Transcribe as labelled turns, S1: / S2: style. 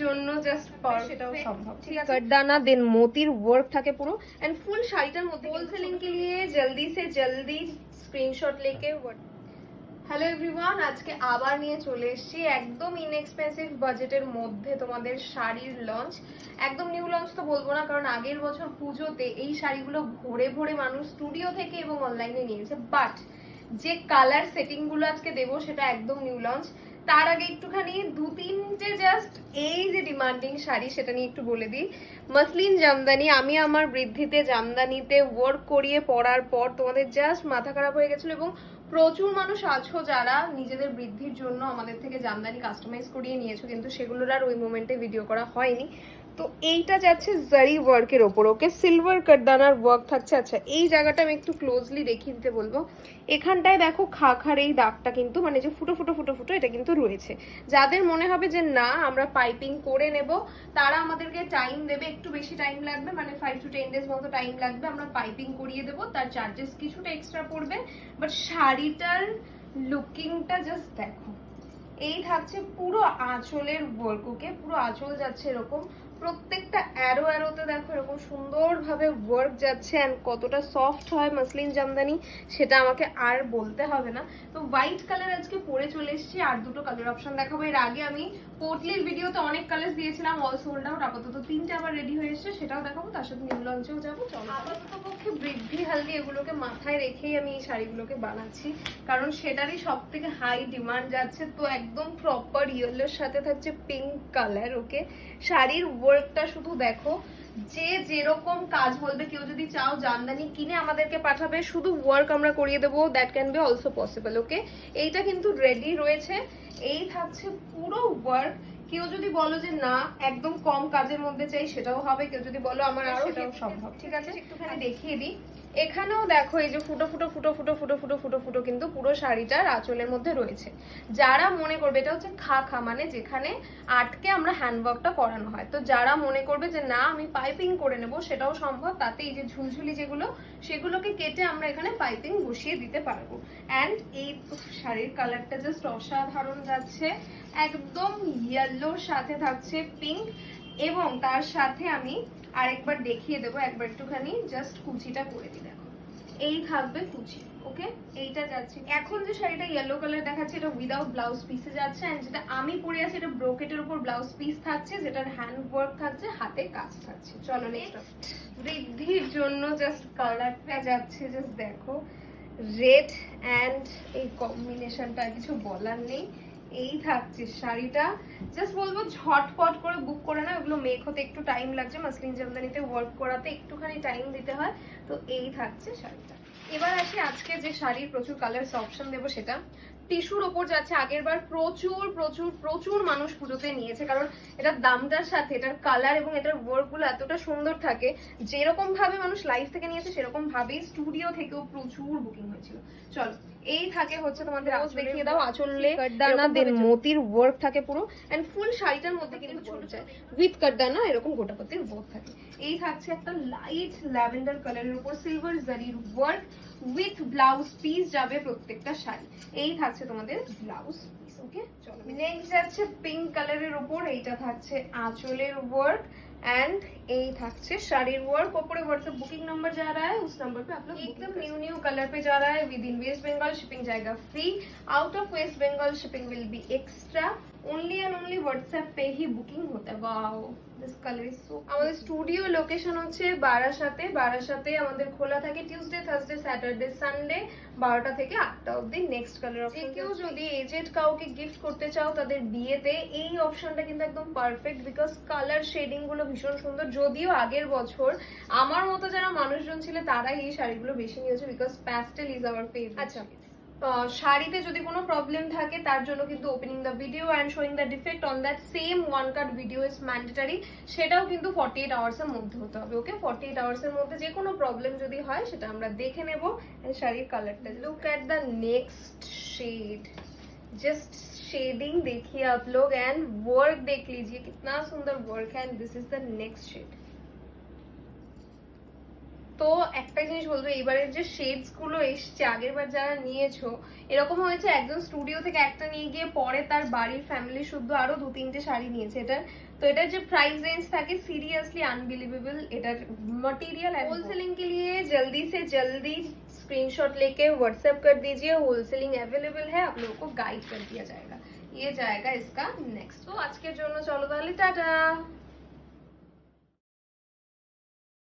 S1: জন্য জাস্ট সেটাও সম্ভব, ঠিক আছে। কাটদানা দেন মোতির ওয়ার্ক থাকে পুরো এন্ড ফুল শাড়িটার মধ্যে। হোলসেলিং के लिए जल्दी से जल्दी স্ক্রিনশট लेके। হ্যালো এভরিওয়ান, আজকে আবার নিয়ে চলে এসেছি একদম ইনএক্সপেন্সিভ বাজেটের মধ্যে তোমাদের শাড়ির লঞ্চ। একদম নিউ লঞ্চ তো বলবো না, কারণ আগের বছর পুজোতে এই শাড়িগুলো ভরে ভরে মানুষ স্টুডিও থেকে এবং অনলাইনে নিয়েছে, বাট যে কালার সেটিং গুলো আজকে দেবো সেটা একদম নিউ লঞ্চ। তার আগে একটুখানি দু তিনটে জাস্ট এই যে ডিমান্ডিং শাড়ি সেটা নিয়ে একটু বলে দিই। মসলিন জামদানি, আমি আমার বৃদ্ধিতে জামদানিতে ওয়ার্ক করিয়ে পরার পর তোমাদের জাস্ট মাথা খারাপ হয়ে গেছিল, এবং প্রচুর মানুষ আছো যারা নিজেদের বৃদ্ধির জন্য আমাদের থেকে জামদানি কাস্টমাইজ করিয়ে নিয়েছো, কিন্তু সেগুলোর আর ওই মোমেন্টে ভিডিও করা হয়নি। তো এইটা যাচ্ছে জারি ওয়ার্কের ওপর, ওকে সিলভার কাটদানার ওয়ার্ক থাকছে। আচ্ছা, এই জায়গাটা আমি একটু ক্লোজলি দেখিয়ে দিতে বলবো। এখানটায় দেখো খাখার এই দাগটা কিন্তু মানে যে ফুটো ফুটো ফুটো ফুটো এটা কিন্তু রয়েছে। যাদের মনে হবে যে না আমরা পাইপিং করে নেব, তারা আমাদেরকে টাইম দেবে, একটু বেশি টাইম লাগবে, মানে 5 to 10 days মতো টাইম লাগবে, আমরা পাইপিং করিয়ে দেবো, তার চার্জেস কিছুটা এক্সট্রা পড়বে। বাট শাড়িটার লুকিংটা জাস্ট দেখো। এই থাকছে পুরো আঁচলের ওয়ার্ক, ওকে পুরো আঁচল যাচ্ছে এরকম, প্রত্যেকটা অ্যারো অ্যারোতে দেখো এরকম সুন্দরভাবে ওয়ার্ক যাচ্ছে। অ্যান্ড কতটা সফট হয় মসলিন জামদানি সেটা আমাকে আর বলতে হবে না। তো হোয়াইট কালার আজকে পরে চলে এসেছি, আর দুটো কালার অপশন দেখাবো। এর আগে আমি পোটলির ভিডিওতে অনেক কালার দিয়েছিলাম, অল সোল্ড আউট। আপাতত তিনটে আবার রেডি হয়ে এসেছে, সেটাও দেখাবো, তার সাথে নিউ লঞ্চেও যাবো। চলো, আপাতত পক্ষে বৃদ্ধি হালদি এগুলোকে মাথায় রেখেই আমি এই শাড়িগুলোকে বানাচ্ছি, কারণ সেটারই সব থেকে হাই ডিমান্ড যাচ্ছে। তো একদম প্রপার ইয়েলোর সাথে থাকছে পিঙ্ক কালার, ওকে। শাড়ির ওয়ার্কটা শুধু দেখো, যে যেরকম কাজ বলবে, কেউ যদি চাও জামদানি কিনে আমাদেরকে পাঠাবে, শুধু ওয়ার্ক আমরা করিয়ে দেবো, that can be also possible, okay. এইটা কিন্তু রেডি রয়েছে, এই থাকছে পুরো ওয়ার্ক। কেউ যদি বলো যে না একদম কম কাজের মধ্যে চাই, সেটাও হবে। কেউ যদি বলো আমার আরো, সেটাও সম্ভব, ঠিক আছে। একটুখানি দেখিয়ে দিই। এখানেও দেখো এই যে ফুটো ফুটো ফুটো ফুটো ফুটো ফুটো ফুটো ফুটো কিন্তু পুরো শাড়িটার আঁচলের মধ্যে রয়েছে। যারা মনে করবে, এটা হচ্ছে খা মানে যেখানে আটকে আমরা হ্যান্ডওয়ার্কটা করানো হয়, তো যারা মনে করবে যে না আমি পাইপিং করে নেব, সেটাও সম্ভব। তাতে এই যে ঝুলঝুলি যেগুলো, সেগুলোকে কেটে আমরা এখানে পাইপিং বসিয়ে দিতে পারবো। অ্যান্ড এই শাড়ির কালারটা জাস্ট অসাধারণ যাচ্ছে, একদম ইয়েলোর সাথে থাকছে পিঙ্ক, এবং তার সাথে আমি আরেকবার দেখিয়ে দেবো, একবার একটুখানি জাস্ট কুচিটা করে দিই। দেখো এই থাকবে কুচি, ওকে। এইটা যাচ্ছে। এখন যে শাড়িটা ইয়েলো কালার দেখাচ্ছে এটা উইদাউট ব্লাউজ পিসে যাচ্ছে, এন্ড যেটা আমি পরে আছি এটা ব্রোকেটের উপর ব্লাউজ পিস থাকছে, যেটার হ্যান্ড ওয়ার্ক থাকছে, হাতে কাজ থাকছে। চলো নেক্সট। বৃদ্ধির জন্য জাস্ট কালারটা যাচ্ছে, জাস্ট দেখো রেড অ্যান্ড এই কম্বিনেশনটা, আর কিছু বলার নেই। এই থাকছে শাড়িটা, জাস্ট বলবো ঝটপট করে বুক করে না, ওগুলো মেক হতে একটু টাইম লাগছে, মসলিন জামদানিতে ওয়ার্ক করাতে একটুখানি টাইম দিতে হয়। তো এই থাকছে শাড়িটা। এবার আসি আজকে যে শাড়ির প্রচুর কালার অপশন দেবো, সেটা টিস্যুর ওপর যাচ্ছে। আগের বার প্রচুর প্রচুর প্রচুর মানুষ পুজোতে নিয়েছে, কারণ এটার দামটার সাথে এটার কালার এবং এটার ওয়ার্ক গুলো এতটা সুন্দর থাকে, যেরকম ভাবে মানুষ লাইভ থেকে নিয়েছে সেরকম ভাবেই স্টুডিও থেকেও প্রচুর বুকিং হয়েছিল। চলো, এই থাকে হচ্ছে তোমাদের আঁচল দেখিয়ে দাও। আঁচলে কাটদানা দেন মোতির ওয়ার্ক থাকে পুরো, এন্ড ফুল শাড়িটার মধ্যে কিন্তু ছোট চায় উইথ কাটদানা এরকম গোটাপতির ওয়ার্ক থাকে। এই থাকছে একটা লাইট ল্যাভেন্ডার কালারের উপর সিলভার জারির ওয়ার্ক উইথ ব্লাউজ পিস যাবে প্রত্যেকটা শাড়ি। এই থাকছে তোমাদের ব্লাউজ পিস, ওকে। চলো, নেক্সট যাচ্ছে পিঙ্ক কালারের উপর, এইটা থাকছে আঁচলের ওয়ার্ক, एंड यही থাকছে শাড়ির ওয়ার্ক। ওপরে व्हाट्सएप बुकिंग नंबर जा रहा है, उस नंबर पे आप लोग एकदम न्यू कलर पे जा रहा है। Within West Bengal shipping जाएगा free, out of West Bengal shipping will be extra, only and only WhatsApp पे ही बुकिंग होता है। Wow, this colour is so. আমাদের স্টুডিও লোকেশন হচ্ছে বারাসাতে। বারাসাতে আমাদের খোলা থাকে টিউসডে, থার্সডে, স্যাটারডে, সানডে 12টা থেকে 8টা অবধি। নেক্সট কালার অপশন, কেউ যদি এজেড কাউকে গিফট করতে চাও তাদের বিয়েতে, এই অপশনটা কিন্তু একদম পারফেক্ট, বিকজ কালার শেডিং গুলো ভীষণ সুন্দর। যদিও আগের বছর আমার মতো যারা মানুষজন ছিল তারাই এই শাড়িগুলো বেশি নিয়েছে, because pastel is our favourite. আচ্ছা, শাড়িতে যদি কোনো প্রবলেম থাকে তার জন্য কিন্তু opening the video and showing the defect on that same one cut video is mandatory, সেটাও কিন্তু 48 আওয়ার্স এর মধ্যে হতে হবে, ওকে। 48 আওয়ার্স এর মধ্যে যে কোনো প্রবলেম যদি হয় সেটা আমরা দেখে নেব। এন্ড শাড়ির কালারটা look at the next shade, just shading देखिए आप लोग, एंड वर्क देख लीजिए कितना सुंदर वर्क है, and this is the next shade. তো একটাই জিনিস বলবো, এইবারের যে শেডস গুলো এসছে, আগের বার যারা নিয়েছো এরকম হয়েছে একজন স্টুডিও থেকে একটা নিয়ে গিয়ে পরে তার বাড়ির ফ্যামিলি শুদ্ধ আরো 2-3টে শাড়ি নিয়েছে। তো এটার যে প্রাইস রেঞ্জ থাকে সিরিयसली अनबिलीवेबल। এটার मटेरियल होलसेलिंग के लिए जल्दी से जल्दी स्क्रीनशॉट लेके व्हाट्सएप कर दीजिए। होलसेलिंग अवेलेबल है, आप लोगों को गाइड कर दिया जाएगा। ये जाएगा इसका नेक्स्ट। तो আজকের জন্য চলো তাহলে টাটা।